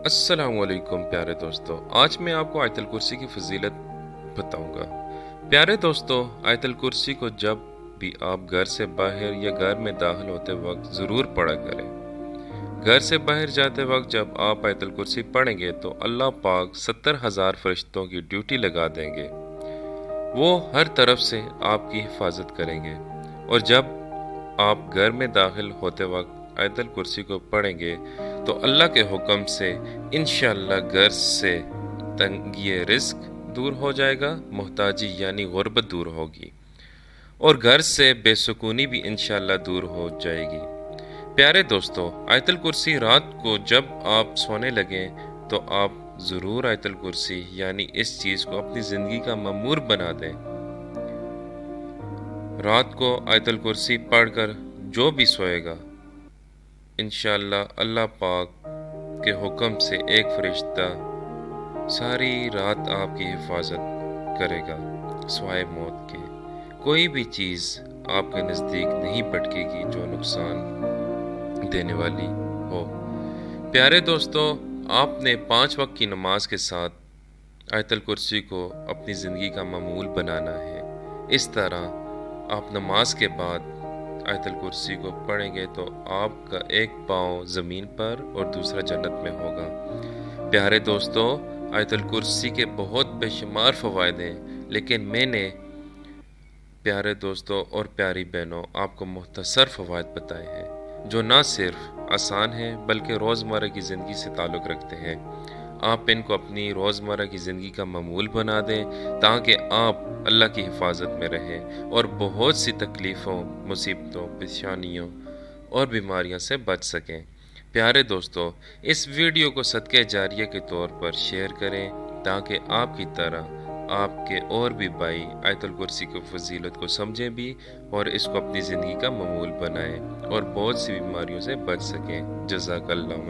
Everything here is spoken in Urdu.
السلام علیکم پیارے دوستو، آج میں آپ کو آیت الکرسی کی فضیلت بتاؤں گا۔ پیارے دوستو، آیت الکرسی کو جب بھی آپ گھر سے باہر یا گھر میں داخل ہوتے وقت ضرور پڑھا کریں۔ گھر سے باہر جاتے وقت جب آپ آیت الکرسی پڑھیں گے تو اللہ پاک 70,000 فرشتوں کی ڈیوٹی لگا دیں گے۔ وہ ہر طرف سے آپ کی حفاظت کریں گے، اور جب آپ گھر میں داخل ہوتے وقت آیت الکرسی کو پڑھیں گے تو اللہ کے حکم سے انشاءاللہ گھر سے تنگی رزق دور ہو جائے گا، محتاجی یعنی غربت دور ہوگی، اور گھر سے بے سکونی بھی انشاءاللہ دور ہو جائے گی۔ پیارے دوستو، آیت الکرسی رات کو جب آپ سونے لگیں تو آپ ضرور آیت الکرسی یعنی اس چیز کو اپنی زندگی کا معمور بنا دیں۔ رات کو آیت الکرسی پڑھ کر جو بھی سوئے گا، انشاءاللہ اللہ پاک کے حکم سے ایک فرشتہ ساری رات آپ کی حفاظت کرے گا سوائے موت کے۔ کوئی بھی چیز آپ کے نزدیک نہیں پٹکے گی جو نقصان دینے والی ہو۔ پیارے دوستو، آپ نے 5 وقت کی نماز کے ساتھ آیت الکرسی کو اپنی زندگی کا معمول بنانا ہے۔ اس طرح آپ نماز کے بعد آیت الکرسی کو پڑھیں گے تو آپ کا ایک پاؤں زمین پر اور دوسرا جنت میں ہوگا۔ پیارے دوستو، آیت الکرسی کے بہت بے شمار فوائد ہیں، لیکن میں نے پیارے دوستو اور پیاری بہنوں آپ کو مختصر فوائد بتائے ہیں جو نہ صرف آسان ہیں بلکہ روزمرہ کی زندگی سے تعلق رکھتے ہیں۔ آپ ان کو اپنی روزمرہ کی زندگی کا معمول بنا دیں تاکہ آپ اللہ کی حفاظت میں رہیں اور بہت سی تکلیفوں، مصیبتوں، پریشانیوں اور بیماریوں سے بچ سکیں۔ پیارے دوستو، اس ویڈیو کو صدقہ جاریہ کے طور پر شیئر کریں تاکہ آپ کی طرح آپ کے اور بھی بھائی آیت الکرسی کی فضیلت کو سمجھیں بھی اور اس کو اپنی زندگی کا معمول بنائیں اور بہت سی بیماریوں سے بچ سکیں۔ جزاک اللہ۔